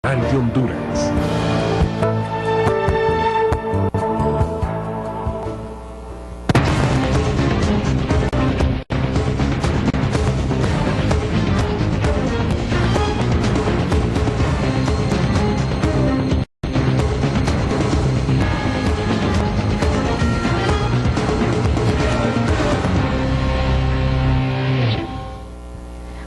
de Honduras.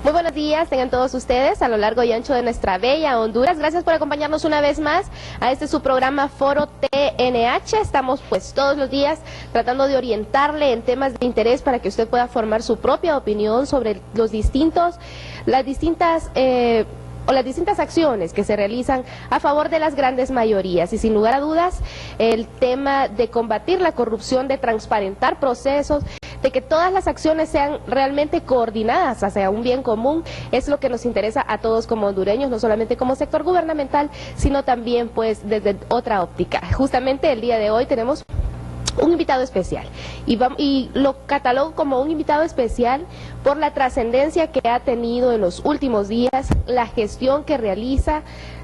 Muy buenos días, tengan todos ustedes a lo largo y ancho de nuestra bella Honduras. Gracias por acompañarnos una vez más a este su programa Foro TNH. Estamos pues todos los días tratando de orientarle en temas de interés para que usted pueda formar su propia opinión sobre las distintas acciones que se realizan a favor de las grandes mayorías. Y sin lugar a dudas, el tema de combatir la corrupción, de transparentar procesos, de que todas las acciones sean realmente coordinadas hacia un bien común, es lo que nos interesa a todos como hondureños, no solamente como sector gubernamental, sino también pues desde otra óptica. Justamente el día de hoy tenemos un invitado especial y lo catalogo como un invitado especial por la trascendencia que ha tenido en los últimos días la gestión que realiza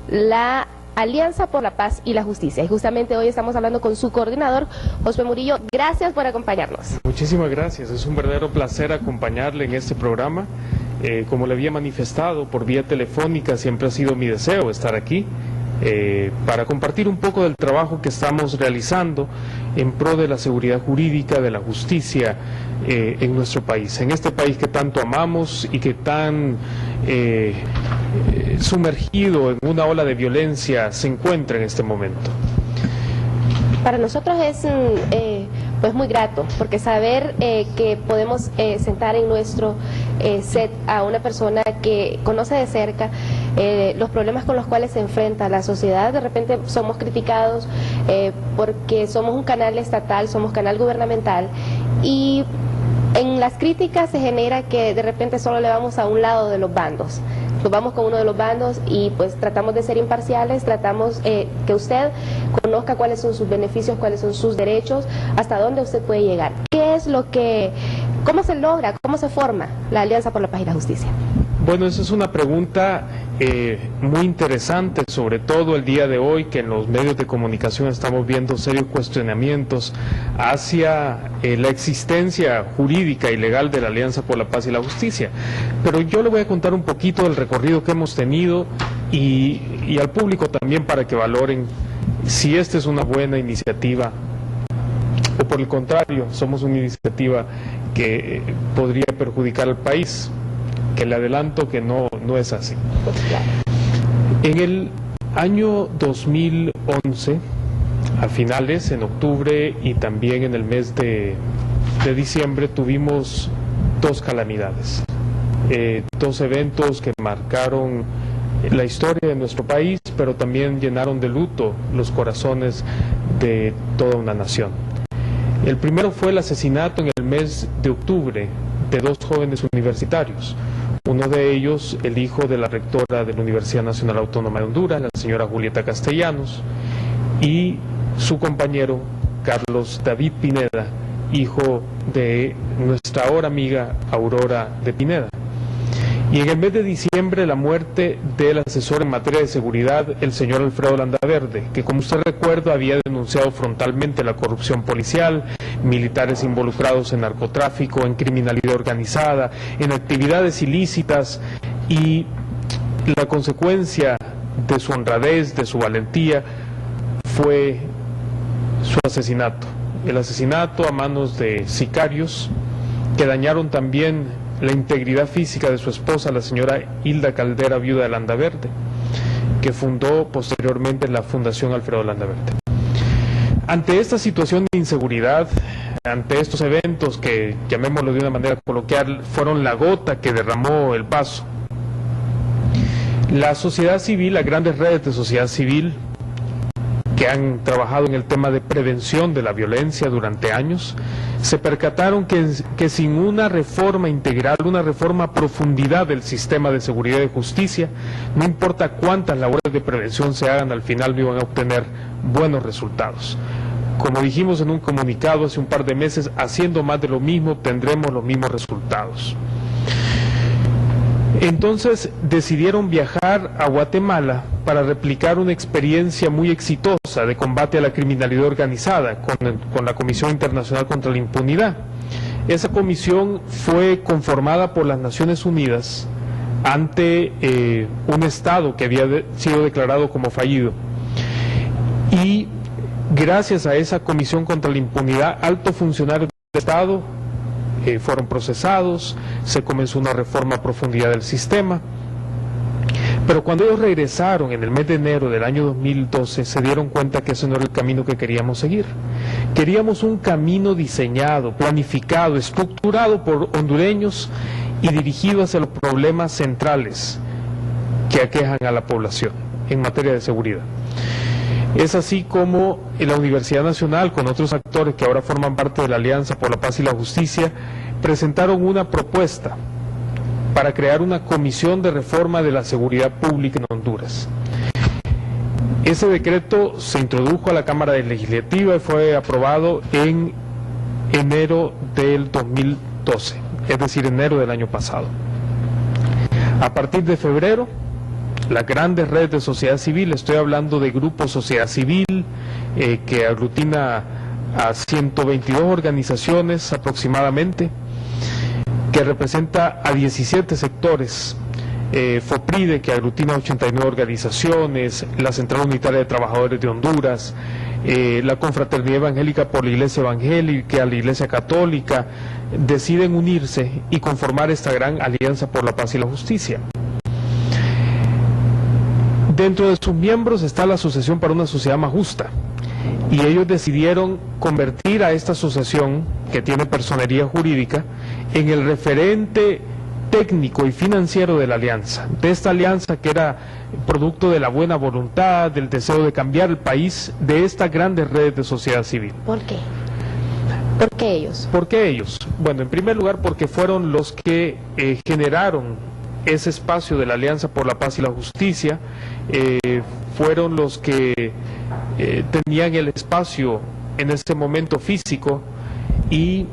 la Alianza por la Paz y la Justicia. Y justamente hoy estamos hablando con su coordinador, Josué Murillo. Gracias por acompañarnos. Muchísimas gracias, es un verdadero placer acompañarle en este programa. Como le había manifestado por vía telefónica, siempre ha sido mi deseo estar aquí para compartir un poco del trabajo que estamos realizando en pro de la seguridad jurídica, de la justicia en nuestro país, en este país que tanto amamos y que tan sumergido en una ola de violencia se encuentra en este momento. Para nosotros es pues muy grato, porque saber que podemos sentar en nuestro set a una persona que conoce de cerca los problemas con los cuales se enfrenta la sociedad. De repente somos criticados porque somos un canal estatal, somos canal gubernamental, y en las críticas se genera que de repente solo le vamos a un lado de los bandos. Nos vamos con uno de los bandos y pues tratamos de ser imparciales, tratamos que usted conozca cuáles son sus beneficios, cuáles son sus derechos, hasta dónde usted puede llegar. ¿Qué es lo que, cómo se logra, cómo se forma la Alianza por la Paz y la Justicia? Bueno, esa es una pregunta muy interesante, sobre todo el día de hoy, que en los medios de comunicación estamos viendo serios cuestionamientos hacia la existencia jurídica y legal de la Alianza por la Paz y la Justicia. Pero yo le voy a contar un poquito del recorrido que hemos tenido y al público también, para que valoren si esta es una buena iniciativa o por el contrario, somos una iniciativa que podría perjudicar al país. Que le adelanto que no es así. En el año 2011, a finales, en octubre y también en el mes de diciembre, tuvimos dos calamidades, dos eventos que marcaron la historia de nuestro país, pero también llenaron de luto los corazones de toda una nación. El primero fue el asesinato en el mes de octubre de dos jóvenes universitarios. Uno de ellos, el hijo de la rectora de la Universidad Nacional Autónoma de Honduras, la señora Julieta Castellanos, y su compañero, Carlos David Pineda, hijo de nuestra ahora amiga Aurora de Pineda. Y en el mes de diciembre, la muerte del asesor en materia de seguridad, el señor Alfredo Landaverde, que, como usted recuerda, había denunciado frontalmente la corrupción policial, militares involucrados en narcotráfico, en criminalidad organizada, en actividades ilícitas, y la consecuencia de su honradez, de su valentía, fue su asesinato. El asesinato a manos de sicarios que dañaron también la integridad física de su esposa, la señora Hilda Caldera, viuda de Landaverde, que fundó posteriormente la Fundación Alfredo Landaverde. Ante esta situación de inseguridad, ante estos eventos que, llamémoslo de una manera coloquial, fueron la gota que derramó el vaso, la sociedad civil, las grandes redes de sociedad civil que han trabajado en el tema de prevención de la violencia durante años, se percataron que sin una reforma integral, una reforma a profundidad del sistema de seguridad y de justicia, no importa cuántas labores de prevención se hagan, al final no iban a obtener buenos resultados. Como dijimos en un comunicado hace un par de meses, haciendo más de lo mismo tendremos los mismos resultados. Entonces decidieron viajar a Guatemala para replicar una experiencia muy exitosa de combate a la criminalidad organizada con la Comisión Internacional contra la Impunidad. Esa comisión fue conformada por las Naciones Unidas ante un Estado que había sido declarado como fallido. Y gracias a esa Comisión contra la Impunidad, altos funcionarios del Estado fueron procesados, se comenzó una reforma a profundidad del sistema, pero cuando ellos regresaron en el mes de enero del año 2012 se dieron cuenta que ese no era el camino que queríamos seguir. Queríamos un camino diseñado, planificado, estructurado por hondureños y dirigido hacia los problemas centrales que aquejan a la población en materia de seguridad. Es así como la Universidad Nacional, con otros actores que ahora forman parte de la Alianza por la Paz y la Justicia, presentaron una propuesta para crear una comisión de reforma de la seguridad pública en Honduras. Ese decreto se introdujo a la Cámara Legislativa y fue aprobado en enero del 2012, es decir, enero del año pasado. A partir de febrero, las grandes redes de sociedad civil, estoy hablando de Grupo Sociedad Civil, que aglutina a 122 organizaciones aproximadamente, que representa a 17 sectores, FOPRIDE, que aglutina a 89 organizaciones, la Central Unitaria de Trabajadores de Honduras, la Confraternidad Evangélica por la Iglesia Evangélica, la Iglesia Católica, deciden unirse y conformar esta gran alianza por la paz y la justicia. Dentro de sus miembros está la Asociación para una Sociedad Más Justa, y ellos decidieron convertir a esta asociación, que tiene personería jurídica, en el referente técnico y financiero de la alianza, de esta alianza que era producto de la buena voluntad, del deseo de cambiar el país, de estas grandes redes de sociedad civil. ¿Por qué? ¿Por qué ellos? ¿Por qué ellos? Bueno, en primer lugar porque fueron los que generaron ese espacio de la Alianza por la Paz y la Justicia, fueron los que tenían el espacio en ese momento físico y,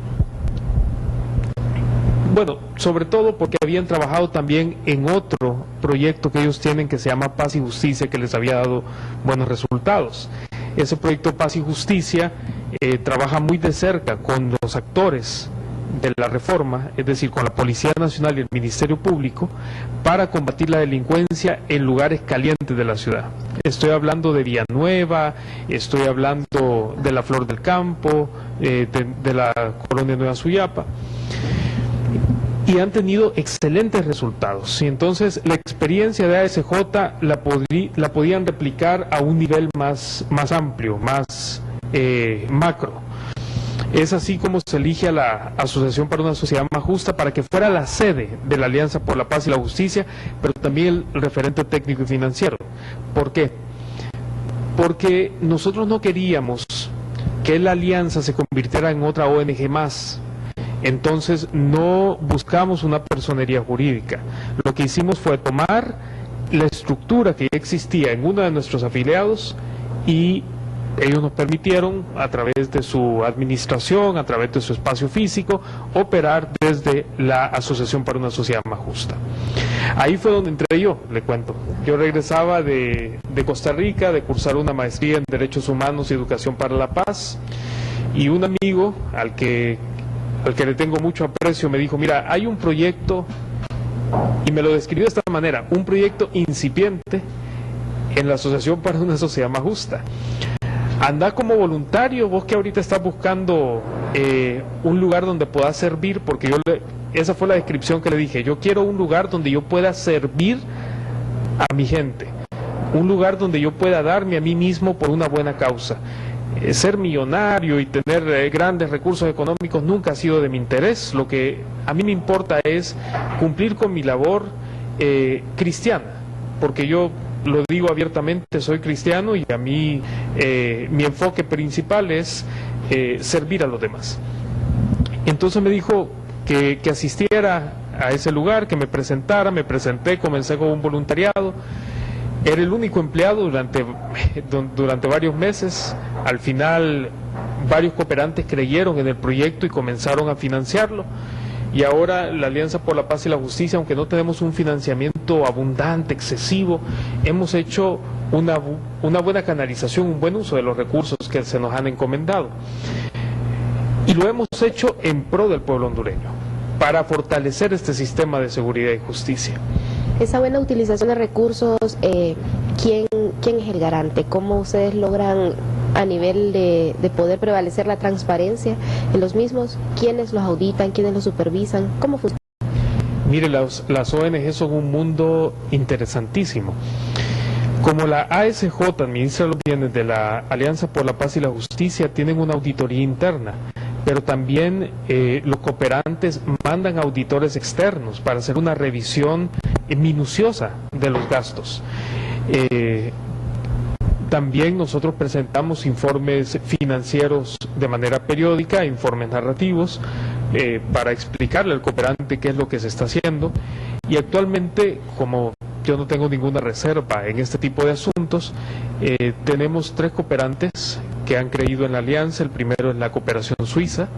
bueno, sobre todo porque habían trabajado también en otro proyecto que ellos tienen que se llama Paz y Justicia, que les había dado buenos resultados. Ese proyecto Paz y Justicia trabaja muy de cerca con los actores de la reforma, es decir, con la Policía Nacional y el Ministerio Público, para combatir la delincuencia en lugares calientes de la ciudad. Estoy hablando de Villanueva, estoy hablando de la Flor del Campo, de la Colonia Nueva Suyapa, y han tenido excelentes resultados. Y entonces la experiencia de ASJ la podían replicar a un nivel más amplio, más macro. Es así como se elige a la Asociación para una Sociedad Más Justa para que fuera la sede de la Alianza por la Paz y la Justicia, pero también el referente técnico y financiero. ¿Por qué? Porque nosotros no queríamos que la Alianza se convirtiera en otra ONG más. Entonces no buscamos una personería jurídica. Lo que hicimos fue tomar la estructura que ya existía en uno de nuestros afiliados y ellos nos permitieron, a través de su administración, a través de su espacio físico, operar desde la Asociación para una Sociedad Más Justa. Ahí fue donde entré yo, le cuento. Yo regresaba de Costa Rica, de cursar una maestría en Derechos Humanos y Educación para la Paz, y un amigo al que le tengo mucho aprecio me dijo, mira, hay un proyecto, y me lo describió de esta manera, un proyecto incipiente en la Asociación para una Sociedad Más Justa. Anda como voluntario, vos que ahorita estás buscando un lugar donde puedas servir, porque esa fue la descripción que le dije, yo quiero un lugar donde yo pueda servir a mi gente, un lugar donde yo pueda darme a mí mismo por una buena causa. Ser millonario y tener grandes recursos económicos nunca ha sido de mi interés. Lo que a mí me importa es cumplir con mi labor cristiana, porque yo lo digo abiertamente, soy cristiano y a mí mi enfoque principal es servir a los demás. Entonces me dijo que asistiera a ese lugar, que me presentara, me presenté, comencé con un voluntariado. Era el único empleado durante varios meses. Al final varios cooperantes creyeron en el proyecto y comenzaron a financiarlo. y ahora la Alianza por la Paz y la Justicia, aunque no tenemos un financiamiento abundante, excesivo, hemos hecho una buena canalización, un buen uso de los recursos que se nos han encomendado. Y lo hemos hecho en pro del pueblo hondureño, para fortalecer este sistema de seguridad y justicia. Esa buena utilización de recursos, ¿quién es el garante? ¿Cómo ustedes logran a nivel de poder prevalecer la transparencia en los mismos? ¿Quiénes los auditan? ¿Quiénes los supervisan? ¿Cómo funciona? Mire, las ONG son un mundo interesantísimo. Como la ASJ administra los bienes de la Alianza por la Paz y la Justicia, tienen una auditoría interna, pero también los cooperantes mandan auditores externos para hacer una revisión minuciosa de los gastos. También nosotros presentamos informes financieros de manera periódica, informes narrativos, para explicarle al cooperante qué es lo que se está haciendo. Y actualmente, como yo no tengo ninguna reserva en este tipo de asuntos, tenemos 3 cooperantes que han creído en la alianza. El primero es la Cooperación Suiza,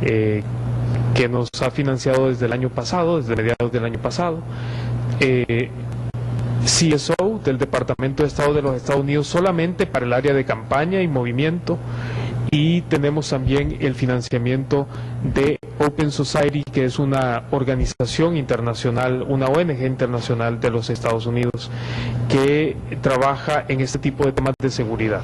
que nos ha financiado desde el año pasado, desde mediados del año pasado. CSO del Departamento de Estado de los Estados Unidos solamente para el área de campaña y movimiento, y tenemos también el financiamiento de Open Society, que es una organización internacional, una ONG internacional de los Estados Unidos que trabaja en este tipo de temas de seguridad.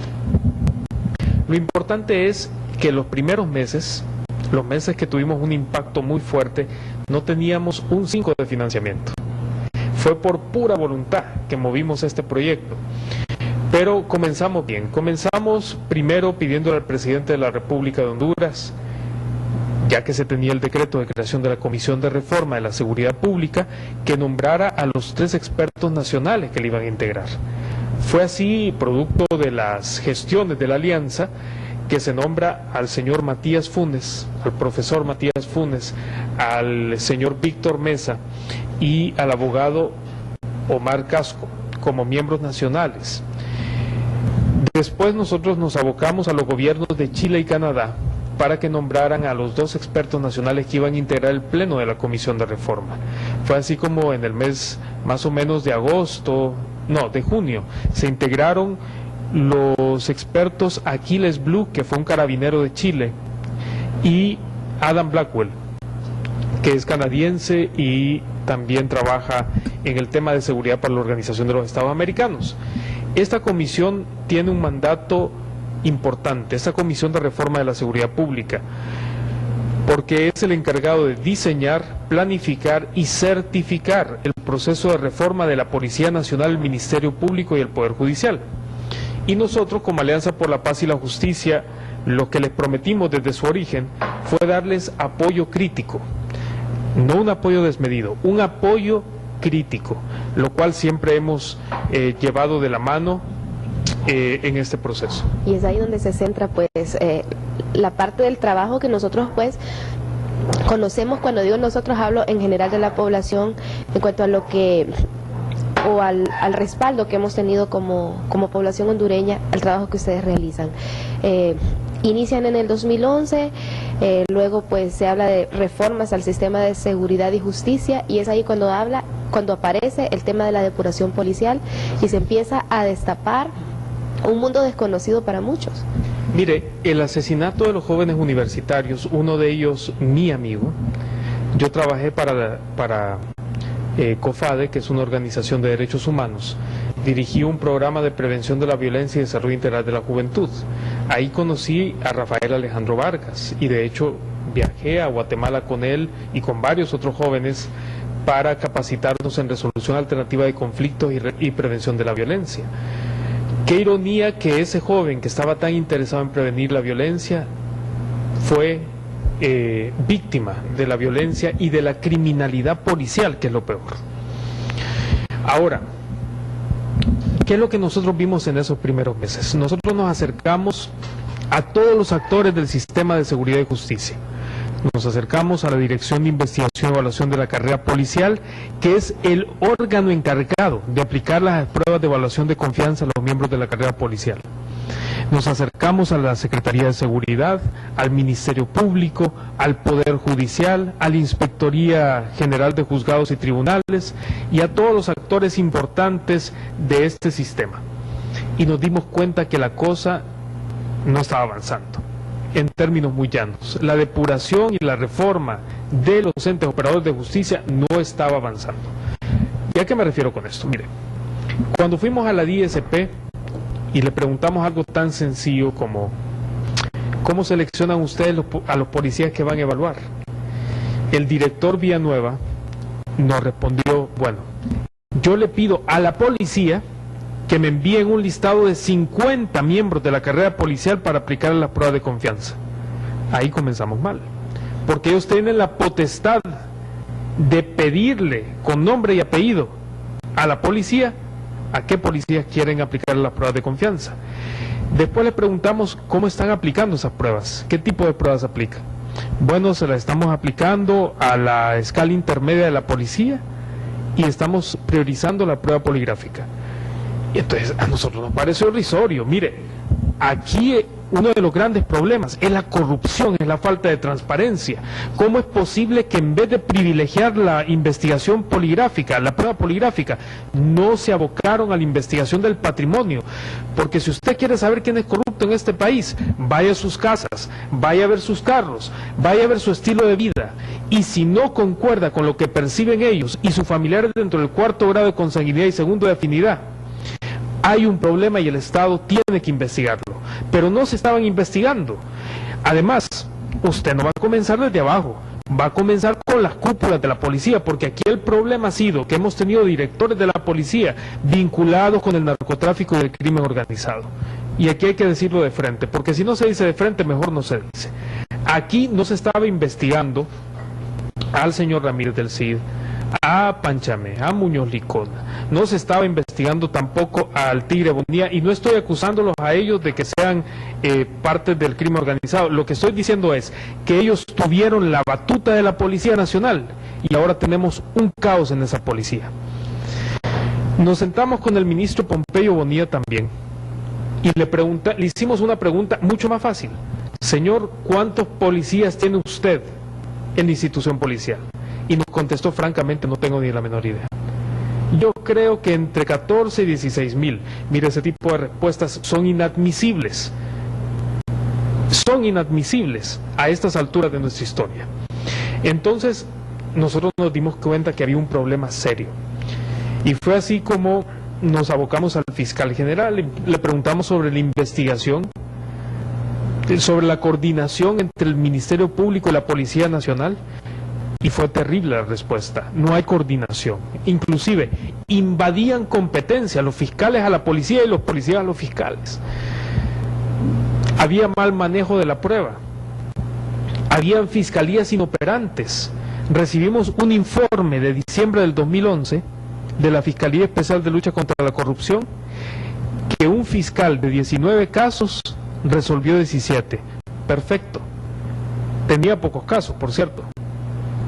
Lo importante es que los primeros meses, los meses que tuvimos un impacto muy fuerte, no teníamos un 5 de financiamiento. Fue por pura voluntad que movimos este proyecto. Pero comenzamos bien. Comenzamos primero pidiéndole al presidente de la República de Honduras, ya que se tenía el decreto de creación de la Comisión de Reforma de la Seguridad Pública, que nombrara a los 3 expertos nacionales que le iban a integrar. Fue así, producto de las gestiones de la alianza, que se nombra al señor Matías Funes, al profesor Matías Funes, al señor Víctor Mesa y al abogado Omar Casco como miembros nacionales. Después nosotros nos abocamos a los gobiernos de Chile y Canadá para que nombraran a los 2 expertos nacionales que iban a integrar el pleno de la Comisión de Reforma. Fue así como en el mes más o menos de junio, se integraron los expertos Aquiles Blue, que fue un carabinero de Chile, y Adam Blackwell, que es canadiense y también trabaja en el tema de seguridad para la Organización de los Estados Americanos. Esta comisión tiene un mandato importante, esta Comisión de Reforma de la Seguridad Pública, porque es el encargado de diseñar, planificar y certificar el proceso de reforma de la Policía Nacional, el Ministerio Público y el Poder Judicial. Y nosotros, como Alianza por la Paz y la Justicia, lo que les prometimos desde su origen fue darles apoyo crítico, no un apoyo desmedido, un apoyo crítico, lo cual siempre hemos llevado de la mano en este proceso. Y es ahí donde se centra pues la parte del trabajo que nosotros pues conocemos. Cuando digo nosotros, hablo en general de la población en cuanto a lo que o al respaldo que hemos tenido como población hondureña al trabajo que ustedes realizan. Inician en el 2011, luego pues se habla de reformas al sistema de seguridad y justicia, y es ahí cuando aparece el tema de la depuración policial y se empieza a destapar un mundo desconocido para muchos. Mire, el asesinato de los jóvenes universitarios, uno de ellos mi amigo, yo trabajé para COFADE, que es una organización de derechos humanos. Dirigí un programa de prevención de la violencia y desarrollo integral de la juventud. Ahí conocí a Rafael Alejandro Vargas y de hecho viajé a Guatemala con él y con varios otros jóvenes para capacitarnos en resolución alternativa de conflictos y prevención de la violencia. Qué ironía que ese joven que estaba tan interesado en prevenir la violencia fue víctima de la violencia y de la criminalidad policial, que es lo peor. Ahora, ¿qué es lo que nosotros vimos en esos primeros meses? Nosotros nos acercamos a todos los actores del sistema de seguridad y justicia. Nos acercamos a la Dirección de Investigación y Evaluación de la Carrera Policial, que es el órgano encargado de aplicar las pruebas de evaluación de confianza a los miembros de la carrera policial. Nos acercamos a la Secretaría de Seguridad, al Ministerio Público, al Poder Judicial, a la Inspectoría General de Juzgados y Tribunales y a todos los actores importantes de este sistema. Y nos dimos cuenta que la cosa no estaba avanzando, en términos muy llanos. La depuración y la reforma de los entes operadores de justicia no estaba avanzando. ¿Y a qué me refiero con esto? Mire, cuando fuimos a la DSP y le preguntamos algo tan sencillo como ¿cómo seleccionan ustedes a los policías que van a evaluar? El director Villanueva nos respondió, bueno, yo le pido a la policía que me envíen un listado de 50 miembros de la carrera policial para aplicar la prueba de confianza. Ahí comenzamos mal, porque ellos tienen la potestad de pedirle con nombre y apellido a la policía a qué policías quieren aplicar la prueba de confianza. Después le preguntamos cómo están aplicando esas pruebas, qué tipo de pruebas aplican. Bueno, se las estamos aplicando a la escala intermedia de la policía y estamos priorizando la prueba poligráfica. Y entonces a nosotros nos pareció irrisorio. Mire, aquí uno de los grandes problemas es la corrupción, es la falta de transparencia. ¿Cómo es posible que en vez de privilegiar la investigación poligráfica, la prueba poligráfica, no se abocaron a la investigación del patrimonio? Porque si usted quiere saber quién es corrupto en este país, vaya a sus casas, vaya a ver sus carros, vaya a ver su estilo de vida. Y si no concuerda con lo que perciben ellos y sus familiares dentro del 4º grado de consanguinidad y 2º de afinidad, hay un problema y el Estado tiene que investigarlo, pero no se estaban investigando. Además, usted no va a comenzar desde abajo, va a comenzar con las cúpulas de la policía, porque aquí el problema ha sido que hemos tenido directores de la policía vinculados con el narcotráfico y el crimen organizado. Y aquí hay que decirlo de frente, porque si no se dice de frente, mejor no se dice. Aquí no se estaba investigando al señor Ramírez del Cid, a Panchamé, a Muñoz Licona, no se estaba investigando tampoco al Tigre Bonilla, y no estoy acusándolos a ellos de que sean parte del crimen organizado. Lo que estoy diciendo es que ellos tuvieron la batuta de la Policía Nacional y ahora tenemos un caos en esa policía. Nos sentamos con el ministro Pompeyo Bonilla también y le hicimos una pregunta mucho más fácil. Señor, ¿cuántos policías tiene usted en la institución policial? Y nos contestó, francamente, no tengo ni la menor idea. Yo creo que entre 14 y 16 mil. Mire, ese tipo de respuestas son inadmisibles. Son inadmisibles a estas alturas de nuestra historia. Entonces, nosotros nos dimos cuenta que había un problema serio. Y fue así como nos abocamos al fiscal general, le preguntamos sobre la investigación, sobre la coordinación entre el Ministerio Público y la Policía Nacional. Y fue terrible la respuesta, no hay coordinación. Inclusive, invadían competencia los fiscales a la policía y los policías a los fiscales. Había mal manejo de la prueba. Habían fiscalías inoperantes. Recibimos un informe de diciembre del 2011 de la Fiscalía Especial de Lucha contra la Corrupción, que un fiscal de 19 casos resolvió 17. Perfecto. Tenía pocos casos, por cierto,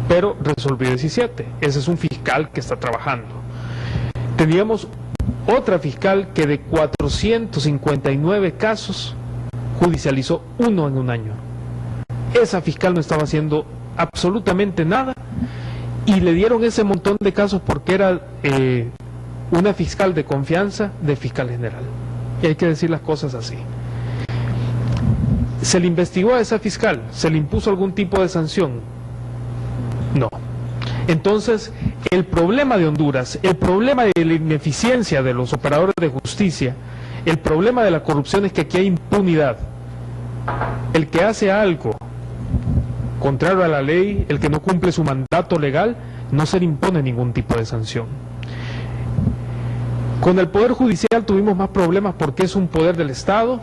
pero resolvió 17. Ese es un fiscal que está trabajando. Teníamos otra fiscal que de 459 casos judicializó 1 en un año. Esa fiscal no estaba haciendo absolutamente nada y le dieron ese montón de casos porque era una fiscal de confianza del fiscal general. Y hay que decir las cosas así. ¿Se le investigó a esa fiscal? ¿Se le impuso algún tipo de sanción? No. Entonces, el problema de Honduras, el problema de la ineficiencia de los operadores de justicia, el problema de la corrupción es que aquí hay impunidad. El que hace algo contrario a la ley, el que no cumple su mandato legal, no se le impone ningún tipo de sanción. Con el Poder Judicial tuvimos más problemas porque es un poder del Estado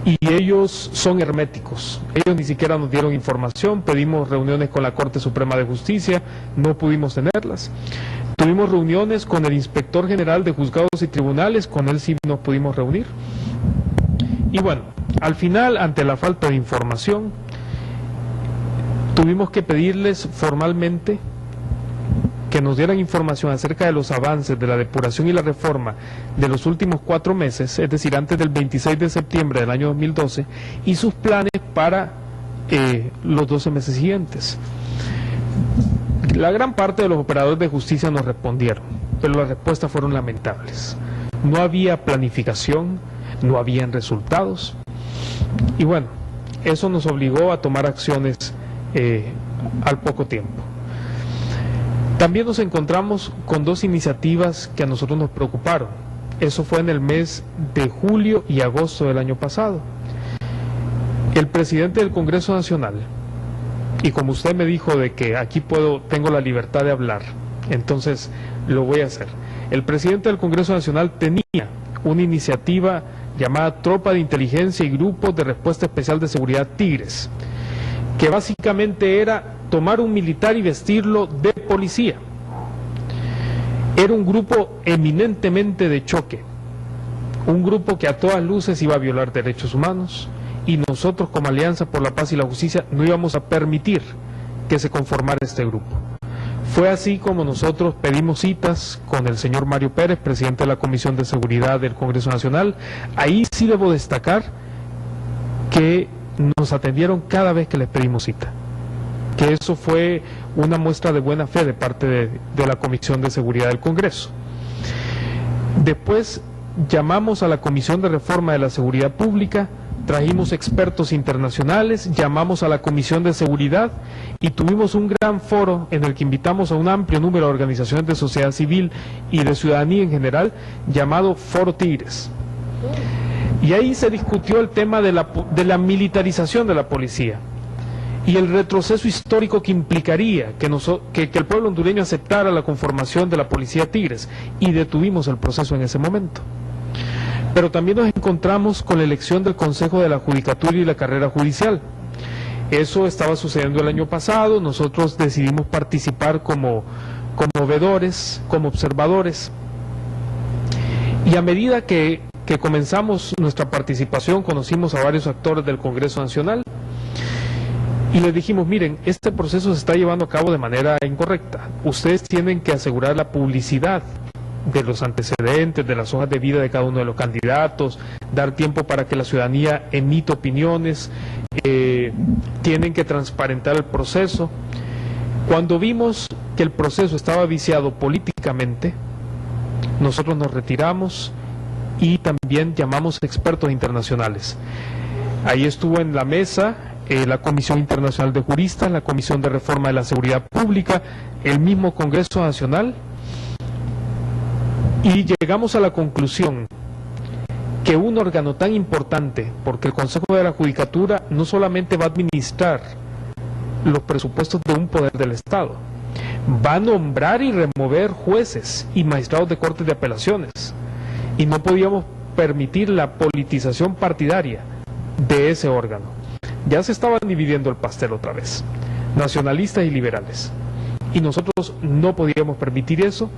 y ellos son herméticos. Ellos ni siquiera nos dieron información, pedimos reuniones con la Corte Suprema de Justicia, no pudimos tenerlas. Tuvimos reuniones con el Inspector General de Juzgados y Tribunales, con él sí nos pudimos reunir. Y bueno, al final, ante la falta de información, tuvimos que pedirles formalmente que nos dieran información acerca de los avances de la depuración y la reforma de los últimos 4 meses, es decir, antes del 26 de septiembre del año 2012, y sus planes para los 12 meses siguientes. La gran parte de los operadores de justicia nos respondieron, pero las respuestas fueron lamentables. No había planificación, no habían resultados, y bueno, eso nos obligó a tomar acciones al poco tiempo. También nos encontramos con 2 iniciativas que a nosotros nos preocuparon. Eso fue en el mes de julio y agosto del año pasado. El presidente del Congreso Nacional, y como usted me dijo de que aquí tengo la libertad de hablar, entonces lo voy a hacer. El presidente del Congreso Nacional tenía una iniciativa llamada Tropa de Inteligencia y Grupos de Respuesta Especial de Seguridad Tigres, que básicamente era tomar un militar y vestirlo de policía. Era un grupo eminentemente de choque, un grupo que a todas luces iba a violar derechos humanos, y nosotros como Alianza por la Paz y la Justicia no íbamos a permitir que se conformara este grupo. Fue así como nosotros pedimos citas con el señor Mario Pérez, presidente de la Comisión de Seguridad del Congreso Nacional. Ahí sí debo destacar que nos atendieron cada vez que les pedimos cita, que eso fue una muestra de buena fe de parte de la Comisión de Seguridad del Congreso. Después llamamos a la Comisión de Reforma de la Seguridad Pública, trajimos expertos internacionales, llamamos a la Comisión de Seguridad y tuvimos un gran foro en el que invitamos a un amplio número de organizaciones de sociedad civil y de ciudadanía en general, llamado Foro Tigres. Y ahí se discutió el tema de la militarización de la policía y el retroceso histórico que implicaría que el pueblo hondureño aceptara la conformación de la Policía Tigres, y detuvimos el proceso en ese momento. Pero también nos encontramos con la elección del Consejo de la Judicatura y la carrera judicial. Eso estaba sucediendo el año pasado, nosotros decidimos participar como veedores, como observadores, y a medida que comenzamos nuestra participación, conocimos a varios actores del Congreso Nacional y les dijimos: miren, este proceso se está llevando a cabo de manera incorrecta, ustedes tienen que asegurar la publicidad de los antecedentes, de las hojas de vida de cada uno de los candidatos, dar tiempo para que la ciudadanía emita opiniones, tienen que transparentar el proceso. Cuando vimos que el proceso estaba viciado políticamente, nosotros nos retiramos y también llamamos expertos internacionales. Ahí estuvo en la mesa la Comisión Internacional de Juristas, la Comisión de Reforma de la Seguridad Pública, el mismo Congreso Nacional, y llegamos a la conclusión que un órgano tan importante, porque el Consejo de la Judicatura no solamente va a administrar los presupuestos de un poder del Estado, va a nombrar y remover jueces y magistrados de cortes de apelaciones, y no podíamos permitir la politización partidaria de ese órgano. Ya se estaban dividiendo el pastel otra vez, nacionalistas y liberales, y nosotros no podíamos permitir eso.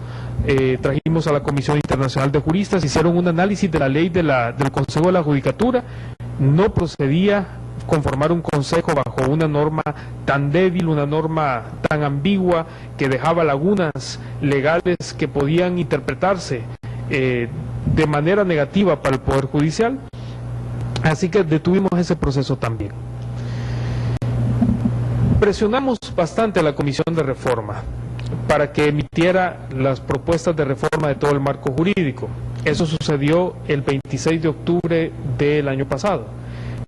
Trajimos a la Comisión Internacional de Juristas, hicieron un análisis de la ley del Consejo de la Judicatura. No procedía conformar un consejo bajo una norma tan débil, una norma tan ambigua, que dejaba lagunas legales que podían interpretarse de manera negativa para el Poder Judicial. Así que detuvimos ese proceso también. Presionamos bastante a la Comisión de Reforma para que emitiera las propuestas de reforma de todo el marco jurídico. Eso sucedió el 26 de octubre del año pasado.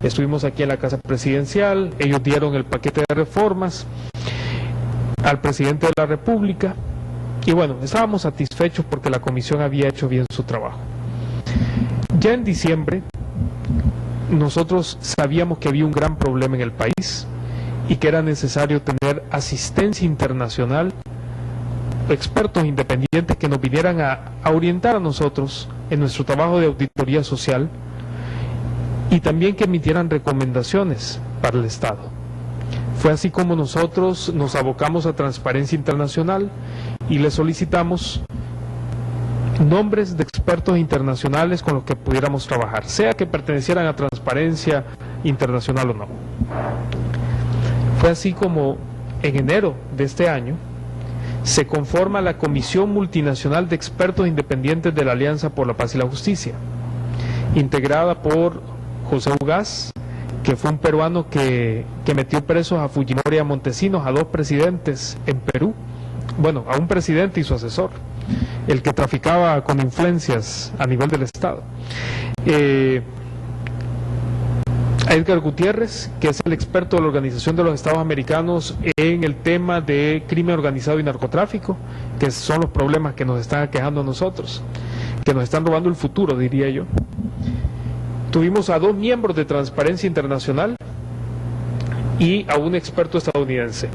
Estuvimos aquí en la Casa Presidencial, ellos dieron el paquete de reformas al presidente de la República, y bueno, estábamos satisfechos porque la comisión había hecho bien su trabajo. Ya en diciembre, nosotros sabíamos que había un gran problema en el país y que era necesario tener asistencia internacional, expertos independientes que nos vinieran a orientar a nosotros en nuestro trabajo de auditoría social, y también que emitieran recomendaciones para el Estado. Fue así como nosotros nos abocamos a Transparencia Internacional y le solicitamos nombres de expertos internacionales con los que pudiéramos trabajar, sea que pertenecieran a Transparencia Internacional o no. Fue así como en enero de este año se conforma la Comisión Multinacional de Expertos Independientes de la Alianza por la Paz y la Justicia, integrada por José Ugaz, que fue un peruano que metió presos a Fujimori y a Montesinos, a dos presidentes en Perú, bueno, a un presidente y su asesor, el que traficaba con influencias a nivel del Estado. Edgar Gutiérrez, que es el experto de la Organización de los Estados Americanos en el tema de crimen organizado y narcotráfico, que son los problemas que nos están aquejando a nosotros, que nos están robando el futuro, diría yo. Tuvimos a dos miembros de Transparencia Internacional y a un experto estadounidense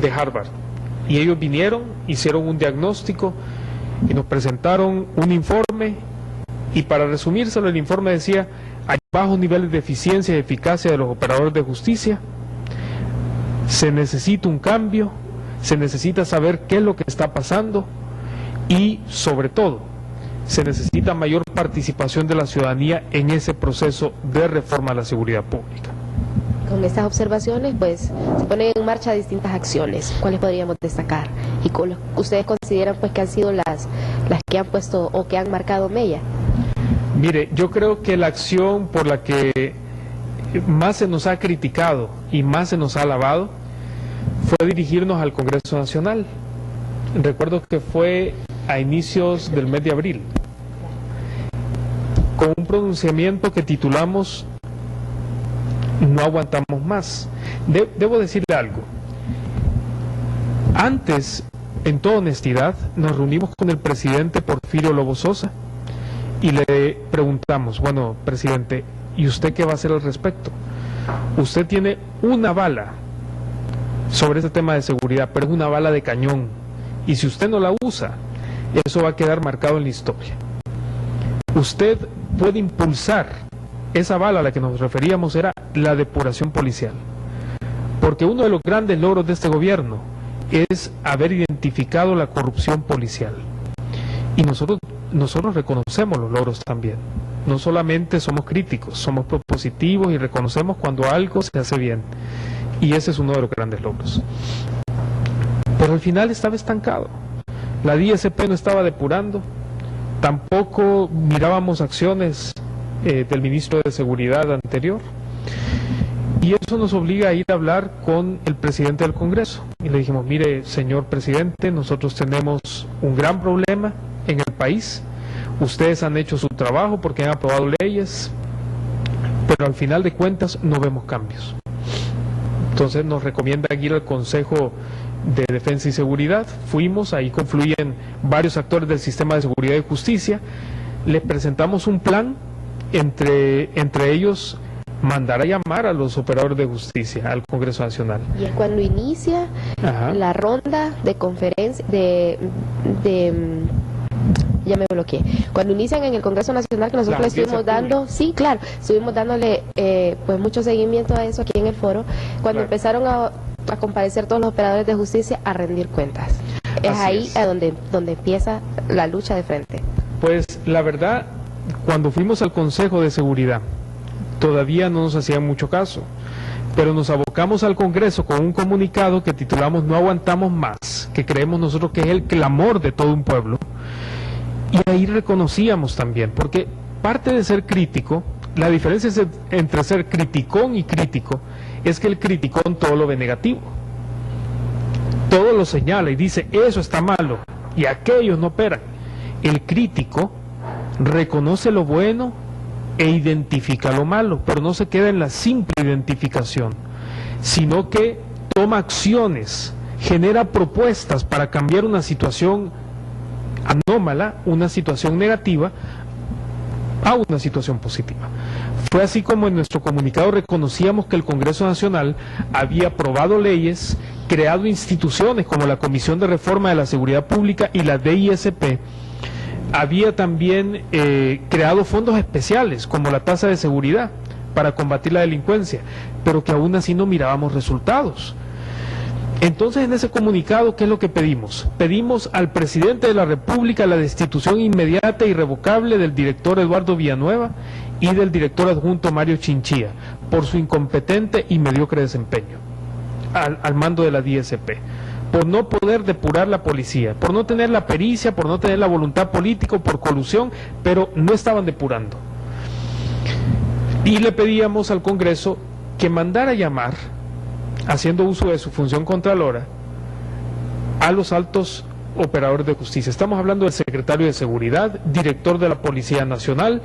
de Harvard. Y ellos vinieron, hicieron un diagnóstico y nos presentaron un informe, y para resumírselo, el informe decía: hay bajos niveles de eficiencia y eficacia de los operadores de justicia, se necesita un cambio, se necesita saber qué es lo que está pasando y, sobre todo, se necesita mayor participación de la ciudadanía en ese proceso de reforma a la seguridad pública. Con estas observaciones, pues, se ponen en marcha distintas acciones. ¿Cuáles podríamos destacar? ¿Y ustedes consideran, pues, que han sido las que han puesto o que han marcado mella? Mire, yo creo que la acción por la que más se nos ha criticado y más se nos ha alabado fue dirigirnos al Congreso Nacional. Recuerdo que fue a inicios del mes de abril, con un pronunciamiento que titulamos "No aguantamos más". Debo decirle algo. Antes, en toda honestidad, nos reunimos con el presidente Porfirio Lobo Sosa y le preguntamos: bueno, presidente, ¿y usted qué va a hacer al respecto? Usted tiene una bala sobre este tema de seguridad, pero es una bala de cañón, y si usted no la usa, eso va a quedar marcado en la historia. Usted puede impulsar esa bala a la que nos referíamos, era la depuración policial, porque uno de los grandes logros de este gobierno es haber identificado la corrupción policial, y nosotros reconocemos los logros también. No solamente somos críticos, somos propositivos y reconocemos cuando algo se hace bien, y ese es uno de los grandes logros. Pero al final estaba estancado. La DSP no estaba depurando, tampoco mirábamos acciones del ministro de Seguridad anterior, y eso nos obliga a ir a hablar con el presidente del Congreso, y le dijimos: mire, señor presidente, nosotros tenemos un gran problema en el país, ustedes han hecho su trabajo porque han aprobado leyes, pero al final de cuentas no vemos cambios. Entonces nos recomiendan ir al Consejo de Defensa y Seguridad. Fuimos, ahí confluyen varios actores del sistema de seguridad y justicia, les presentamos un plan, entre ellos mandar a llamar a los operadores de justicia al Congreso Nacional. Y es cuando inicia la ronda de conferencia, ya me bloqueé. Cuando inician en el Congreso Nacional, que nosotros le estuvimos dando, sí, claro, estuvimos dándole pues mucho seguimiento a eso aquí en el foro, cuando empezaron a comparecer todos los operadores de justicia a rendir cuentas. Es ahí a donde empieza la lucha de frente. Pues la verdad, cuando fuimos al Consejo de Seguridad, todavía no nos hacían mucho caso, pero nos abocamos al Congreso con un comunicado que titulamos "No aguantamos más", que creemos nosotros que es el clamor de todo un pueblo. Y ahí reconocíamos también, porque parte de ser crítico, la diferencia entre ser criticón y crítico, es que el criticón todo lo ve negativo. Todo lo señala y dice: eso está malo, y aquellos no operan. El crítico reconoce lo bueno e identifica lo malo, pero no se queda en la simple identificación, sino que toma acciones, genera propuestas para cambiar una situación anómala, una situación negativa, a una situación positiva. Fue así como en nuestro comunicado reconocíamos que el Congreso Nacional había aprobado leyes, creado instituciones como la Comisión de Reforma de la Seguridad Pública y la DISP, había también creado fondos especiales como la tasa de seguridad para combatir la delincuencia, pero que aún así no mirábamos resultados. Entonces, en ese comunicado, ¿qué es lo que pedimos? Pedimos al presidente de la República la destitución inmediata e irrevocable del director Eduardo Villanueva y del director adjunto Mario Chinchilla por su incompetente y mediocre desempeño al mando de la DSP. por no poder depurar la policía, por no tener la pericia, por no tener la voluntad política, por colusión, pero no estaban depurando. Y le pedíamos al Congreso que mandara llamar, haciendo uso de su función contralora, a los altos operadores de justicia. Estamos hablando del secretario de Seguridad, director de la Policía Nacional,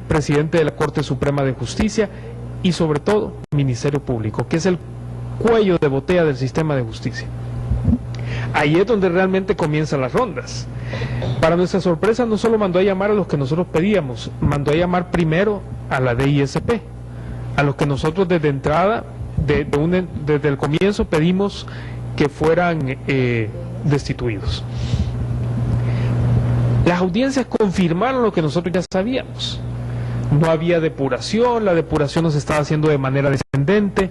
presidente de la Corte Suprema de Justicia y sobre todo Ministerio Público, que es el cuello de botella del sistema de justicia. Ahí es donde realmente comienzan las rondas. Para nuestra sorpresa, no solo mandó a llamar a los que nosotros pedíamos, mandó a llamar primero a la DISP, a los que nosotros desde entrada, desde el comienzo pedimos que fueran destituidos. Las audiencias confirmaron lo que nosotros ya sabíamos. No había depuración, la depuración no se estaba haciendo de manera descendente.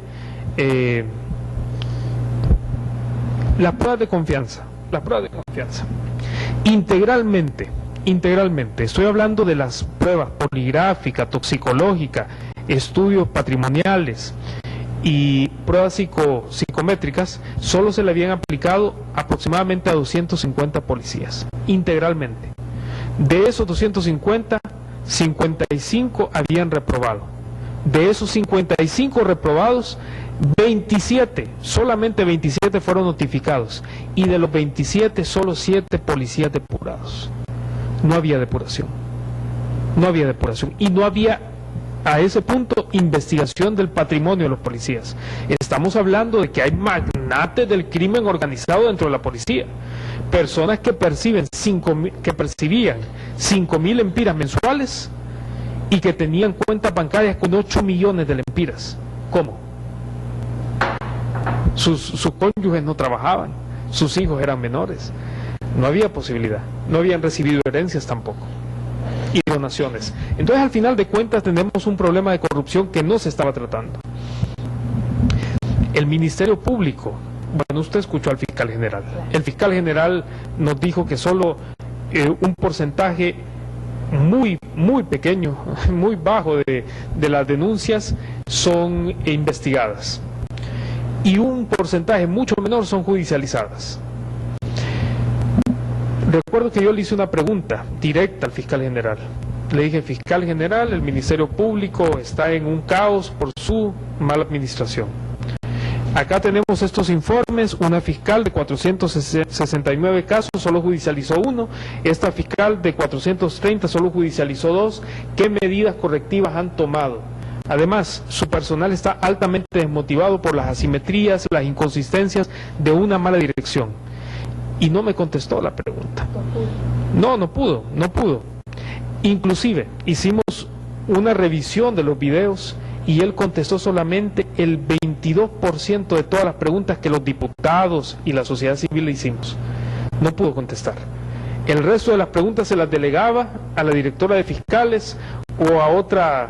Las pruebas de confianza, integralmente, estoy hablando de las pruebas poligráficas, toxicológicas, estudios patrimoniales y pruebas psicométricas, solo se le habían aplicado aproximadamente a 250 policías, integralmente. De esos 250, 55 habían reprobado. De esos 55 reprobados, 27, solamente 27 fueron notificados, y de los 27 solo 7 policías depurados. No había depuración, y no había a ese punto investigación del patrimonio de los policías. Estamos hablando de que hay magnates del crimen organizado dentro de la policía, personas que percibían 5.000 lempiras mensuales y que tenían cuentas bancarias con 8 millones de lempiras. ¿Cómo? Sus cónyuges no trabajaban, sus hijos eran menores, no había posibilidad, no habían recibido herencias tampoco, y donaciones. Entonces, al final de cuentas, tenemos un problema de corrupción que no se estaba tratando. El Ministerio Público, bueno, usted escuchó al fiscal general. El fiscal general nos dijo que solo un porcentaje muy pequeño, muy bajo de las denuncias son investigadas, y un porcentaje mucho menor son judicializadas. Recuerdo que yo le hice una pregunta directa al fiscal general. Le dije: fiscal general, el Ministerio Público está en un caos por su mala administración. Acá tenemos estos informes. Una fiscal de 469 casos solo judicializó 1, esta fiscal de 430 solo judicializó 2. ¿Qué medidas correctivas han tomado? Además, su personal está altamente desmotivado por las asimetrías, las inconsistencias de una mala dirección. Y no me contestó la pregunta. No pudo. Inclusive hicimos una revisión de los videos y él contestó solamente el 22% de todas las preguntas que los diputados y la sociedad civil le hicimos. No pudo contestar. El resto de las preguntas se las delegaba a la directora de fiscales o a otro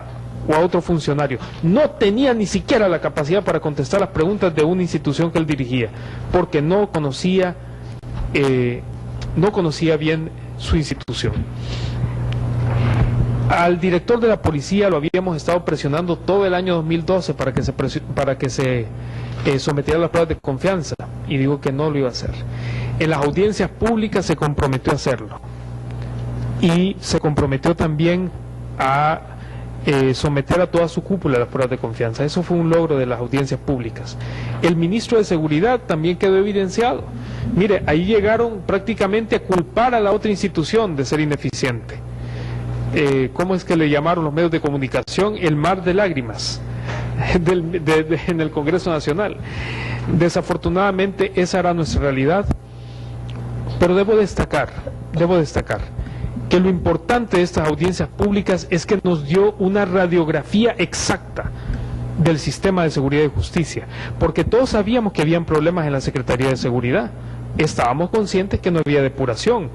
funcionario. No tenía ni siquiera la capacidad para contestar las preguntas de una institución que él dirigía, porque no conocía bien su institución. Al director de la policía lo habíamos estado presionando todo el año 2012 para que se sometiera a las pruebas de confianza, y digo que no lo iba a hacer. En las audiencias públicas se comprometió a hacerlo, y se comprometió también a someter a toda su cúpula a las pruebas de confianza. Eso fue un logro de las audiencias públicas. El ministro de Seguridad también quedó evidenciado. Mire, ahí llegaron prácticamente a culpar a la otra institución de ser ineficiente. ¿Cómo es que le llamaron los medios de comunicación? El mar de lágrimas en el Congreso Nacional. Desafortunadamente esa era nuestra realidad, pero debo destacar que lo importante de estas audiencias públicas es que nos dio una radiografía exacta del sistema de seguridad y justicia, porque todos sabíamos que habían problemas en la Secretaría de Seguridad, estábamos conscientes que no había depuración,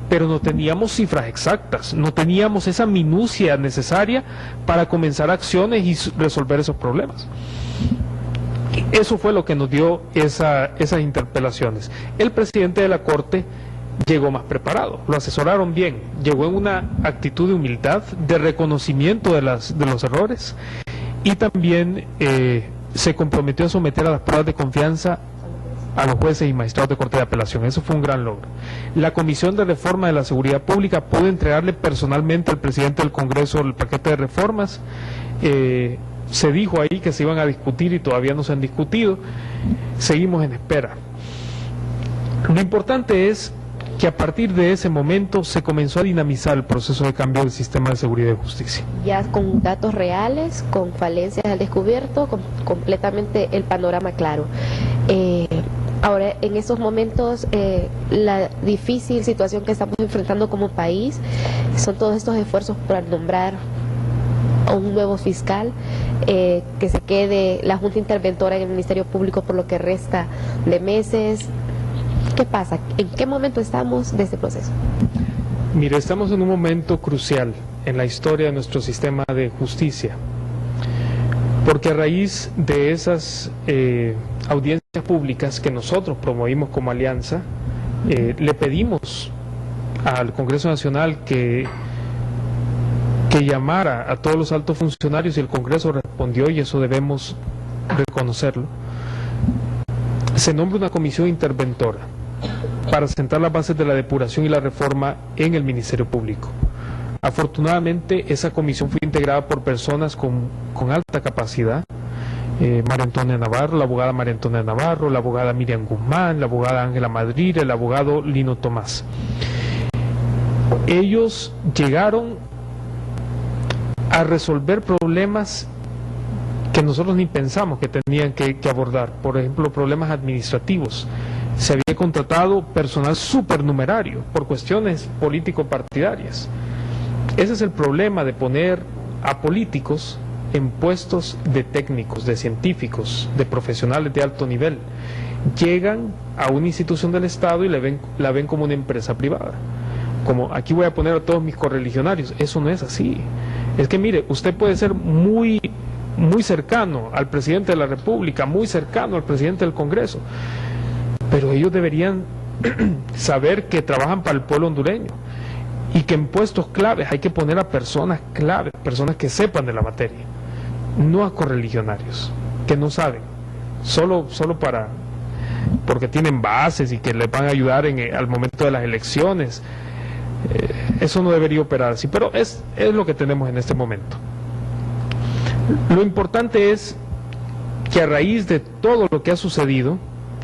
pero no teníamos cifras exactas, no teníamos esa minucia necesaria para comenzar acciones y resolver esos problemas. Eso fue lo que nos dio esas interpelaciones. El presidente de la Corte llegó más preparado, lo asesoraron bien, llegó en una actitud de humildad, de reconocimiento de los errores, y también se comprometió a someter a las pruebas de confianza a los jueces y magistrados de Corte de Apelación. Eso fue un gran logro. La Comisión de Reforma de la Seguridad Pública pudo entregarle personalmente al presidente del Congreso el paquete de reformas. Se dijo ahí que se iban a discutir y todavía no se han discutido. Seguimos en espera. Lo importante es que a partir de ese momento se comenzó a dinamizar el proceso de cambio del sistema de seguridad y justicia. Ya con datos reales, con falencias al descubierto, con completamente el panorama claro. Ahora, en estos momentos, la difícil situación que estamos enfrentando como país son todos estos esfuerzos para nombrar a un nuevo fiscal, que se quede la Junta Interventora en el Ministerio Público por lo que resta de meses. ¿Qué pasa? ¿En qué momento estamos de este proceso? Mire, estamos en un momento crucial en la historia de nuestro sistema de justicia, porque a raíz de esas audiencias públicas que nosotros promovimos como alianza, le pedimos al Congreso Nacional que llamara a todos los altos funcionarios y el Congreso respondió, y eso debemos reconocerlo. Se nombra una comisión interventora para sentar las bases de la depuración y la reforma en el Ministerio Público. Afortunadamente, esa comisión fue integrada por personas con alta capacidad. María Antonia Navarro, la abogada María Antonia Navarro, la abogada Miriam Guzmán, la abogada Ángela Madrid, el abogado Lino Tomás. Ellos llegaron a resolver problemas que nosotros ni pensamos que tenían que abordar. Por ejemplo, problemas administrativos. Se había contratado personal supernumerario por cuestiones político-partidarias. Ese es el problema de poner a políticos en puestos de técnicos, de científicos, de profesionales de alto nivel. Llegan a una institución del Estado y la ven como una empresa privada. Como aquí voy a poner a todos mis correligionarios. Eso no es así. Es que mire, usted puede ser muy cercano al presidente de la República, muy cercano al presidente del Congreso, pero ellos deberían saber que trabajan para el pueblo hondureño y que en puestos claves hay que poner a personas claves, personas que sepan de la materia, no a correligionarios que no saben, solo porque tienen bases y que les van a ayudar al momento de las elecciones. Eso no debería operar así, pero es lo que tenemos en este momento. Lo importante es que a raíz de todo lo que ha sucedido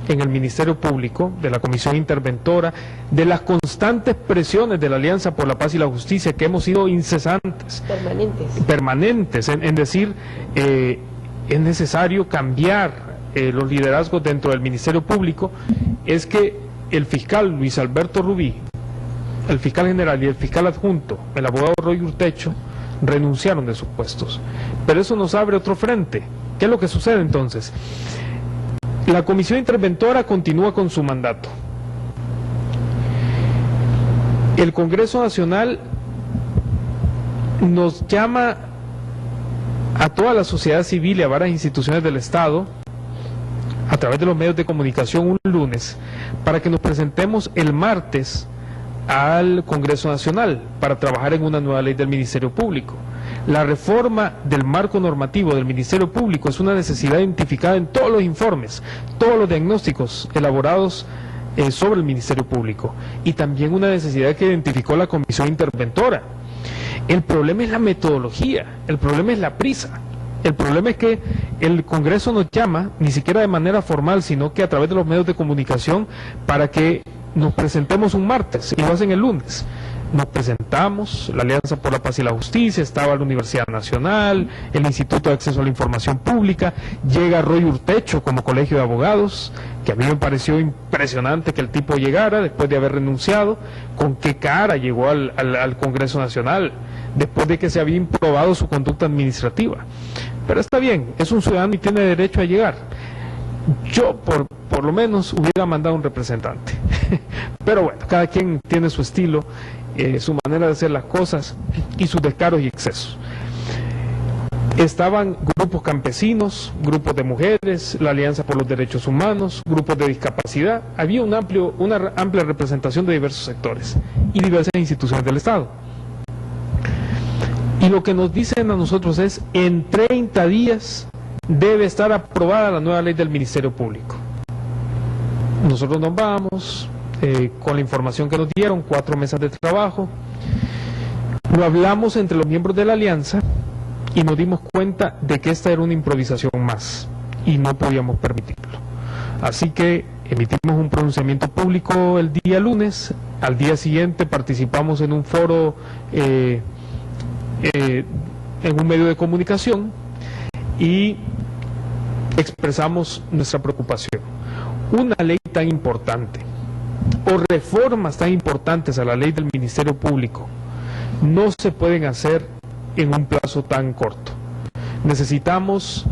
en el Ministerio Público, de la Comisión Interventora, de las constantes presiones de la Alianza por la Paz y la Justicia, que hemos sido incesantes, permanentes en decir, es necesario cambiar los liderazgos dentro del Ministerio Público, es que el fiscal Luis Alberto Rubí, el fiscal general y el fiscal adjunto, el abogado Roy Urtecho, renunciaron de sus puestos. Pero eso nos abre otro frente. ¿Qué es lo que sucede entonces? La Comisión Interventora continúa con su mandato. El Congreso Nacional nos llama a toda la sociedad civil y a varias instituciones del Estado, a través de los medios de comunicación, un lunes, para que nos presentemos el martes al Congreso Nacional para trabajar en una nueva ley del Ministerio Público. La reforma del marco normativo del Ministerio Público es una necesidad identificada en todos los informes, todos los diagnósticos elaborados sobre el Ministerio Público, y también una necesidad que identificó la Comisión Interventora. El problema es la metodología, el problema es la prisa. El problema es que el Congreso nos llama, ni siquiera de manera formal, sino que a través de los medios de comunicación, para que nos presentemos un martes, y lo hacen el lunes. Nos presentamos, la Alianza por la Paz y la Justicia, estaba la Universidad Nacional, el Instituto de Acceso a la Información Pública, llega Roy Urtecho como colegio de abogados, que a mí me pareció impresionante que el tipo llegara después de haber renunciado. Con qué cara llegó al Congreso Nacional, después de que se había improbado su conducta administrativa. Pero está bien, es un ciudadano y tiene derecho a llegar. Yo, por lo menos, hubiera mandado un representante. Pero bueno, cada quien tiene su estilo, su manera de hacer las cosas y sus descaros y excesos. Estaban grupos campesinos, grupos de mujeres, la Alianza por los Derechos Humanos, grupos de discapacidad. Había una amplia representación de diversos sectores y diversas instituciones del Estado. Y lo que nos dicen a nosotros es, en 30 días debe estar aprobada la nueva ley del Ministerio Público. Nosotros nos vamos con la información que nos dieron, 4 mesas de trabajo, lo hablamos entre los miembros de la alianza y nos dimos cuenta de que esta era una improvisación más y no podíamos permitirlo. Así que emitimos un pronunciamiento público el día lunes, al día siguiente participamos en un foro, en un medio de comunicación y expresamos nuestra preocupación. Una ley tan importante o reformas tan importantes a la ley del Ministerio Público no se pueden hacer en un plazo tan corto. Necesitamos,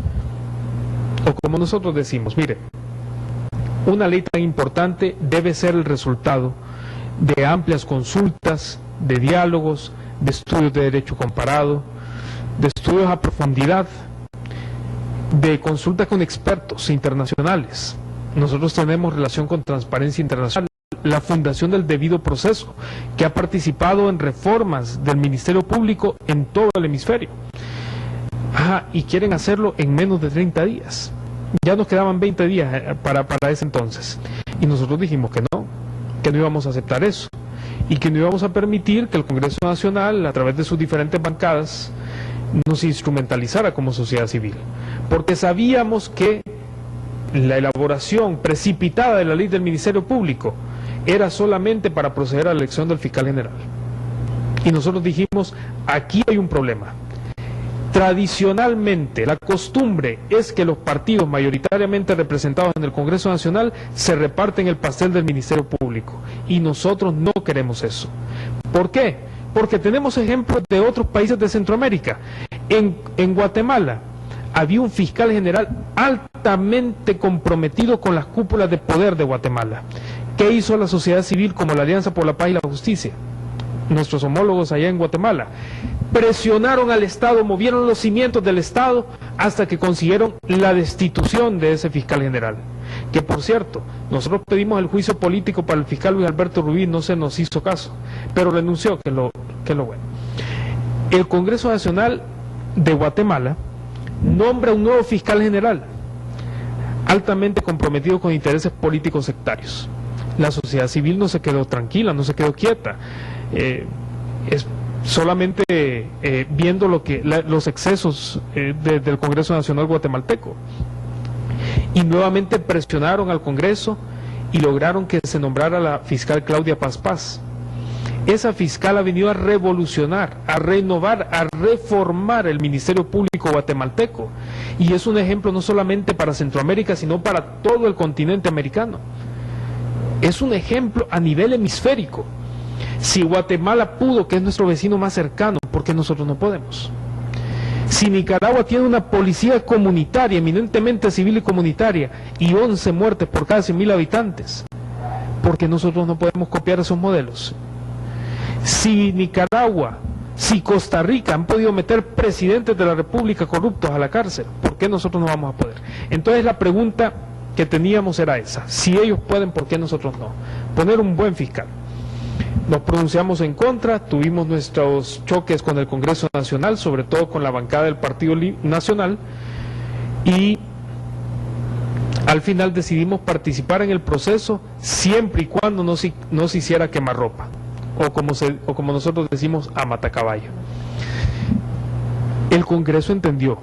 o como nosotros decimos, mire, una ley tan importante debe ser el resultado de amplias consultas, de diálogos, de estudios de derecho comparado, de estudios a profundidad, de consultas con expertos internacionales. Nosotros tenemos relación con Transparencia Internacional, la Fundación del Debido Proceso, que ha participado en reformas del Ministerio Público en todo el hemisferio. Y quieren hacerlo en menos de 30 días. Ya nos quedaban 20 días para ese entonces. Y nosotros dijimos que no íbamos a aceptar eso. Y que no íbamos a permitir que el Congreso Nacional, a través de sus diferentes bancadas, nos instrumentalizara como sociedad civil. Porque sabíamos que la elaboración precipitada de la ley del Ministerio Público era solamente para proceder a la elección del fiscal general. Y nosotros dijimos, aquí hay un problema. Tradicionalmente, la costumbre es que los partidos mayoritariamente representados en el Congreso Nacional se reparten el pastel del Ministerio Público. Y nosotros no queremos eso. ¿Por qué? Porque tenemos ejemplos de otros países de Centroamérica. En Guatemala había un fiscal general altamente comprometido con las cúpulas de poder de Guatemala. ¿Qué hizo la sociedad civil como la Alianza por la Paz y la Justicia? Nuestros homólogos allá en Guatemala presionaron al Estado, movieron los cimientos del Estado hasta que consiguieron la destitución de ese fiscal general. Que por cierto, nosotros pedimos el juicio político para el fiscal Luis Alberto Rubí, no se nos hizo caso, pero renunció, que es lo bueno. El Congreso Nacional de Guatemala nombra un nuevo fiscal general, altamente comprometido con intereses políticos sectarios. La sociedad civil no se quedó tranquila, no se quedó quieta. Es solamente viendo los excesos del Congreso Nacional guatemalteco. Y nuevamente presionaron al Congreso y lograron que se nombrara la fiscal Claudia Paz Paz. Esa fiscal ha venido a revolucionar, a renovar, a reformar el Ministerio Público guatemalteco. Y es un ejemplo no solamente para Centroamérica, sino para todo el continente americano. Es un ejemplo a nivel hemisférico. Si Guatemala pudo, que es nuestro vecino más cercano, ¿por qué nosotros no podemos? Si Nicaragua tiene una policía comunitaria, eminentemente civil y comunitaria, y 11 muertes por cada 100.000 habitantes, ¿por qué nosotros no podemos copiar esos modelos? Si Nicaragua, si Costa Rica han podido meter presidentes de la República corruptos a la cárcel, ¿por qué nosotros no vamos a poder? Entonces la pregunta que teníamos era esa: si ellos pueden, ¿por qué nosotros no? Poner un buen fiscal. Nos pronunciamos en contra, tuvimos nuestros choques con el Congreso Nacional, sobre todo con la bancada del Partido Nacional, y al final decidimos participar en el proceso siempre y cuando no se hiciera quemarropa, o como nosotros decimos, a matacaballo. El Congreso entendió.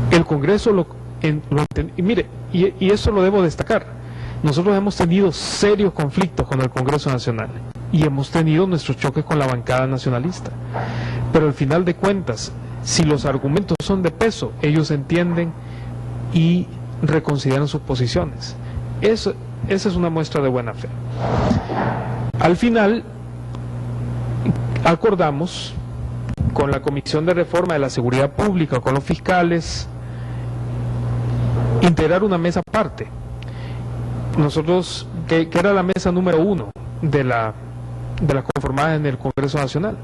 El Congreso lo entendió. Y mire, y eso lo debo destacar. Nosotros hemos tenido serios conflictos con el Congreso Nacional y hemos tenido nuestros choques con la bancada nacionalista. Pero al final de cuentas, si los argumentos son de peso, ellos entienden y reconsideran sus posiciones. Esa es una muestra de buena fe. Al final, acordamos con la Comisión de Reforma de la Seguridad Pública, con los fiscales, integrar una mesa aparte. Nosotros, que era la mesa número 1 de las conformadas en el Congreso Nacional.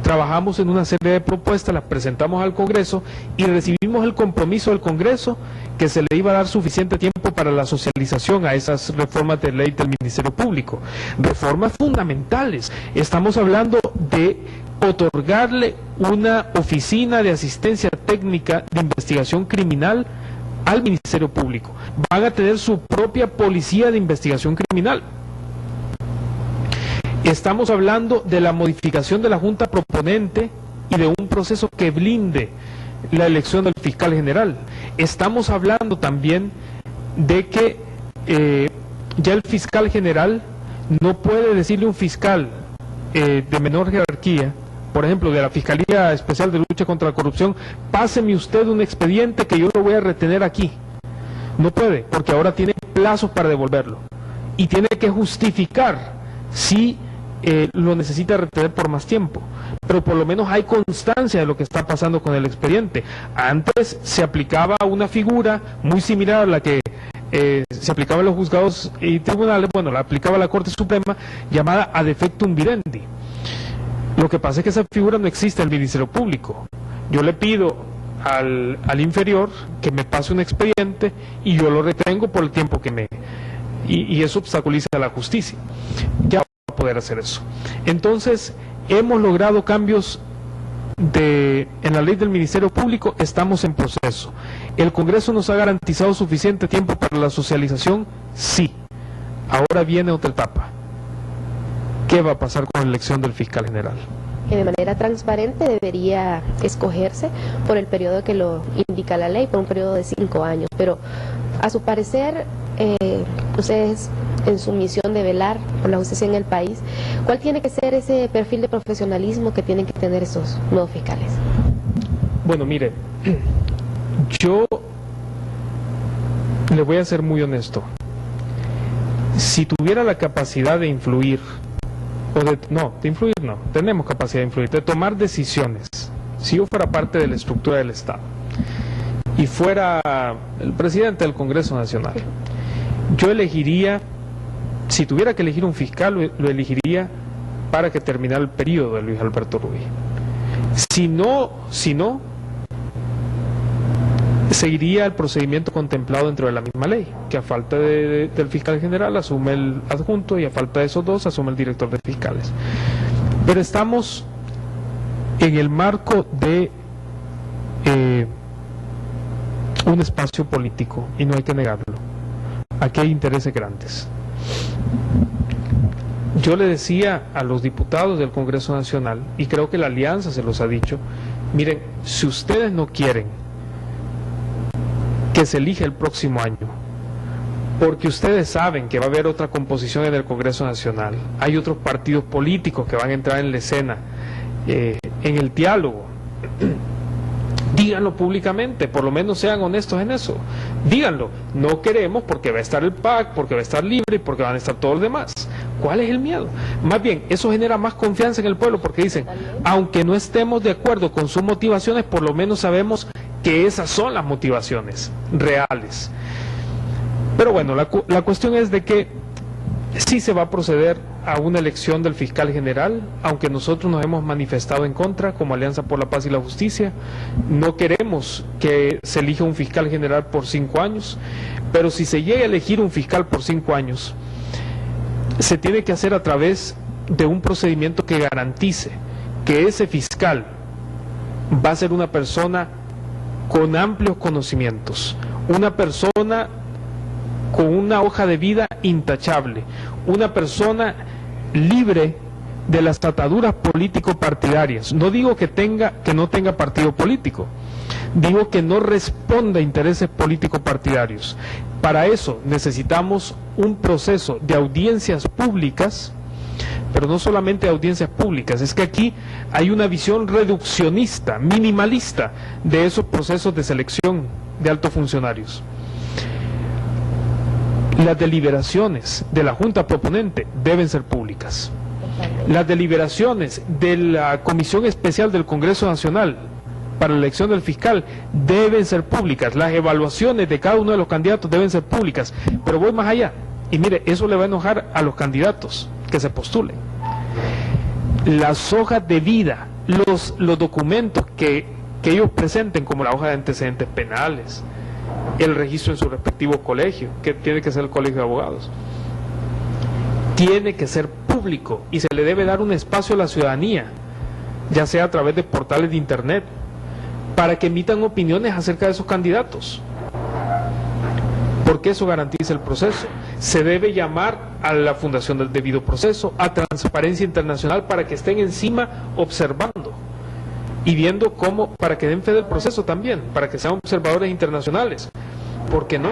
Trabajamos en una serie de propuestas, las presentamos al Congreso y recibimos el compromiso del Congreso que se le iba a dar suficiente tiempo para la socialización a esas reformas de ley del Ministerio Público. Reformas fundamentales. Estamos hablando de otorgarle una oficina de asistencia técnica de investigación criminal al Ministerio Público. Van a tener su propia policía de investigación criminal. Estamos hablando de la modificación de la Junta Proponente y de un proceso que blinde la elección del fiscal general. Estamos hablando también de que ya el fiscal general no puede decirle a un fiscal de menor jerarquía, por ejemplo, de la Fiscalía Especial de Lucha contra la Corrupción, páseme usted un expediente que yo lo voy a retener aquí. No puede, porque ahora tiene plazos para devolverlo. Y tiene que justificar si lo necesita retener por más tiempo. Pero por lo menos hay constancia de lo que está pasando con el expediente. Antes se aplicaba una figura muy similar a la que se aplicaba en los juzgados y tribunales, bueno, la aplicaba la Corte Suprema, llamada ad effectum videndi. Lo que pasa es que esa figura no existe en el Ministerio Público. Yo le pido al inferior que me pase un expediente y yo lo retengo por el tiempo que me... Y eso obstaculiza la justicia. Ya va a poder hacer eso. Entonces, hemos logrado cambios en la ley del Ministerio Público, estamos en proceso. ¿El Congreso nos ha garantizado suficiente tiempo para la socialización? Sí. Ahora viene otra etapa. ¿Qué va a pasar con la elección del fiscal general? Que de manera transparente debería escogerse por el periodo que lo indica la ley, por un periodo de 5 años. Pero a su parecer, ustedes en su misión de velar por la justicia en el país, ¿cuál tiene que ser ese perfil de profesionalismo que tienen que tener esos nuevos fiscales? Bueno, mire, yo le voy a ser muy honesto. Si tuviera la capacidad de influir, tenemos capacidad de influir, de tomar decisiones, si yo fuera parte de la estructura del Estado y fuera el presidente del Congreso Nacional, yo elegiría, si tuviera que elegir un fiscal, lo elegiría para que terminara el periodo de Luis Alberto Ruiz. Si no, seguiría el procedimiento contemplado dentro de la misma ley, que a falta del fiscal general asume el adjunto y a falta de esos dos asume el director de fiscales. Pero estamos en el marco de un espacio político y no hay que negarlo. Aquí hay intereses grandes. Yo le decía a los diputados del Congreso Nacional, y creo que la alianza se los ha dicho, miren, si ustedes no quieren que se elija el próximo año, porque ustedes saben que va a haber otra composición en el Congreso Nacional, hay otros partidos políticos que van a entrar en la escena, en el diálogo, díganlo públicamente, por lo menos sean honestos en eso, díganlo, no queremos porque va a estar el PAC, porque va a estar libre y porque van a estar todos los demás. ¿Cuál es el miedo? Más bien, eso genera más confianza en el pueblo, porque dicen, aunque no estemos de acuerdo con sus motivaciones, por lo menos sabemos que esas son las motivaciones reales. Pero bueno, la cuestión es de que sí se va a proceder a una elección del fiscal general, aunque nosotros nos hemos manifestado en contra como Alianza por la Paz y la Justicia. No queremos que se elija un fiscal general por 5 años, pero si se llega a elegir un fiscal por 5 años, se tiene que hacer a través de un procedimiento que garantice que ese fiscal va a ser una persona con amplios conocimientos, una persona con una hoja de vida intachable, una persona libre de las ataduras político-partidarias. No digo que no tenga partido político, digo que no responda a intereses político-partidarios. Para eso necesitamos un proceso de audiencias públicas, pero no solamente audiencias públicas, es que aquí hay una visión reduccionista, minimalista de esos procesos de selección de altos funcionarios. Las deliberaciones de la Junta Proponente deben ser públicas. Las deliberaciones de la Comisión Especial del Congreso Nacional para la elección del fiscal deben ser públicas. Las evaluaciones de cada uno de los candidatos deben ser públicas. Pero voy más allá. Y mire, eso le va a enojar a los candidatos que se postulen. Las hojas de vida, los documentos que ellos presenten, como la hoja de antecedentes penales, el registro en su respectivo colegio, que tiene que ser el colegio de abogados, tiene que ser público y se le debe dar un espacio a la ciudadanía, ya sea a través de portales de internet, para que emitan opiniones acerca de esos candidatos. porque eso garantiza el proceso. Se debe llamar a la Fundación del Debido Proceso, a Transparencia Internacional, para que estén encima observando y viendo cómo, para que den fe del proceso también, para que sean observadores internacionales. ¿Por qué no?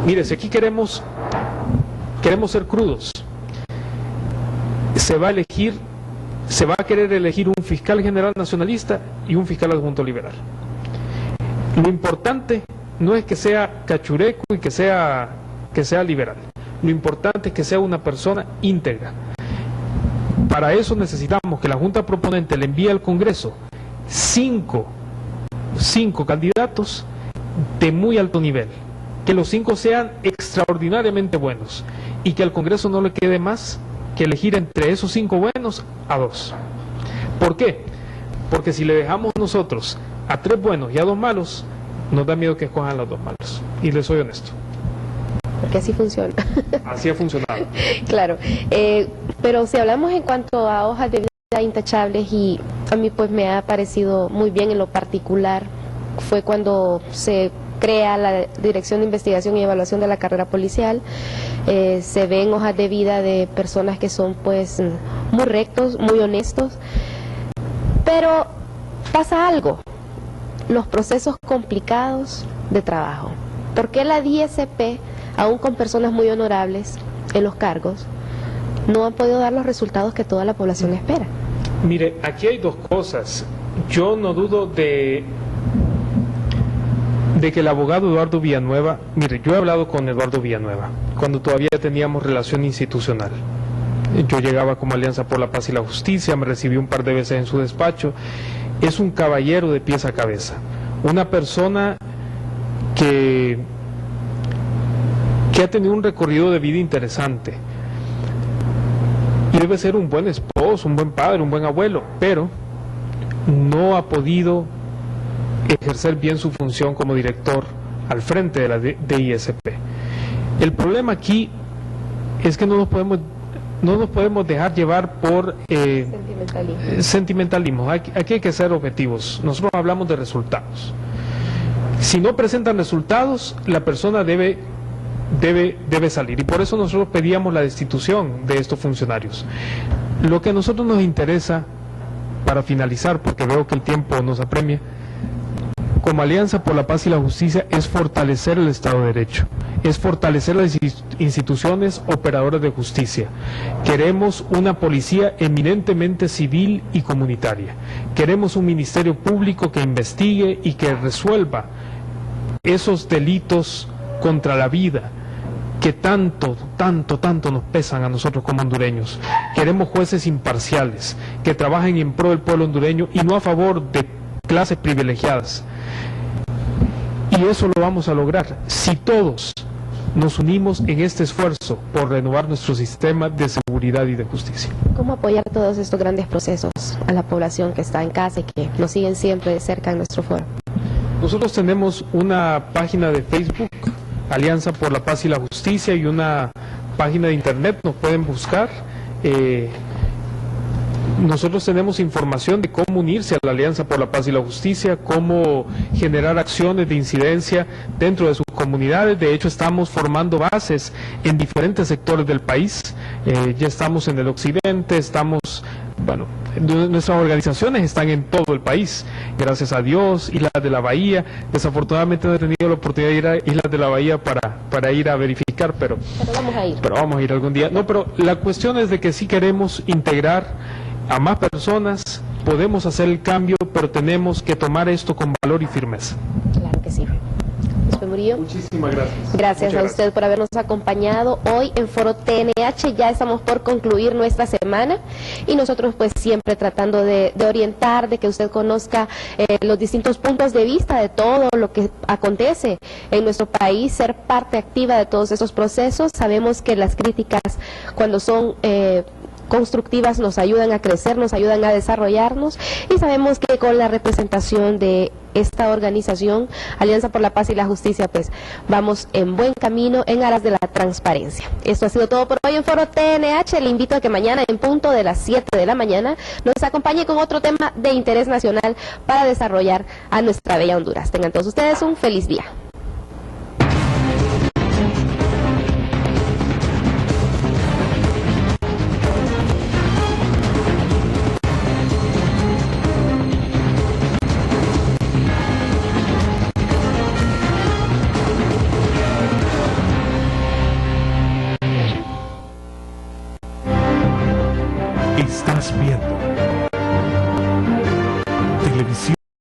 Mire, si aquí queremos ser crudos, se va a querer elegir un fiscal general nacionalista y un fiscal adjunto liberal. Lo importante no es que sea cachureco y que sea liberal. Lo importante es que sea una persona íntegra. Para eso necesitamos que la Junta Proponente le envíe al Congreso cinco candidatos de muy alto nivel, que los 5 sean extraordinariamente buenos y que al Congreso no le quede más que elegir entre esos 5 buenos a 2. ¿Por qué? Porque si le dejamos nosotros a 3 buenos y a 2 malos, nos da miedo que escojan los 2 malos. Y les soy honesto. Porque así funciona. Así ha funcionado. Claro. Pero si hablamos en cuanto a hojas de vida intachables, y a mí pues me ha parecido muy bien en lo particular, fue cuando se crea la Dirección de Investigación y Evaluación de la Carrera Policial. Se ven hojas de vida de personas que son pues muy rectos, muy honestos, pero pasa algo: los procesos complicados de trabajo. ¿Por qué la DSP, aún con personas muy honorables en los cargos, no han podido dar los resultados que toda la población espera? Mire, aquí hay 2 cosas. Yo no dudo de que el abogado Eduardo Villanueva, mire, yo he hablado con Eduardo Villanueva cuando todavía teníamos relación institucional. Yo llegaba como Alianza por la Paz y la Justicia, me recibí un par de veces en su despacho. Es un caballero de pies a cabeza, una persona que ha tenido un recorrido de vida interesante y debe ser un buen esposo, un buen padre, un buen abuelo, pero no ha podido ejercer bien su función como director al frente de la DISP. El problema aquí es que no nos podemos dejar llevar por sentimentalismo. Aquí hay que ser objetivos. Nosotros hablamos de resultados. Si no presentan resultados, la persona debe salir, y por eso nosotros pedíamos la destitución de estos funcionarios. Lo que a nosotros nos interesa, para finalizar, porque veo que el tiempo nos apremia, como Alianza por la Paz y la Justicia, es fortalecer el Estado de Derecho, es fortalecer las instituciones operadoras de justicia. Queremos una policía eminentemente civil y comunitaria. Queremos un ministerio público que investigue y que resuelva esos delitos contra la vida que tanto nos pesan a nosotros como hondureños. Queremos jueces imparciales que trabajen en pro del pueblo hondureño y no a favor de clases privilegiadas. Y eso lo vamos a lograr si todos nos unimos en este esfuerzo por renovar nuestro sistema de seguridad y de justicia. ¿Cómo apoyar todos estos grandes procesos a la población que está en casa y que nos siguen siempre de cerca en nuestro foro? Nosotros tenemos una página de Facebook, Alianza por la Paz y la Justicia, y una página de internet, nos pueden buscar. Nosotros tenemos información de cómo unirse a la Alianza por la Paz y la Justicia, cómo generar acciones de incidencia dentro de sus comunidades. De hecho, estamos formando bases en diferentes sectores del país. Ya estamos en el occidente, nuestras organizaciones están en todo el país, gracias a Dios. Islas de la Bahía, desafortunadamente no he tenido la oportunidad de ir a Islas de la Bahía para ir a verificar, pero vamos a ir. Pero vamos a ir algún día. No, pero la cuestión es de que sí queremos integrar a más personas, podemos hacer el cambio, pero tenemos que tomar esto con valor y firmeza. Claro que sí. Murillo. Muchísimas gracias. Gracias a usted por habernos acompañado hoy en Foro TNH. Ya estamos por concluir nuestra semana y nosotros pues siempre tratando de orientar, de que usted conozca los distintos puntos de vista de todo lo que acontece en nuestro país, ser parte activa de todos esos procesos. Sabemos que las críticas, cuando son constructivas, nos ayudan a crecer, nos ayudan a desarrollarnos, y sabemos que con la representación de esta organización, Alianza por la Paz y la Justicia, pues vamos en buen camino en aras de la transparencia. Esto ha sido todo por hoy en Foro TNH. Le invito a que mañana en punto de las 7 de la mañana nos acompañe con otro tema de interés nacional para desarrollar a nuestra bella Honduras. Tengan todos ustedes un feliz día. Estás viendo televisión.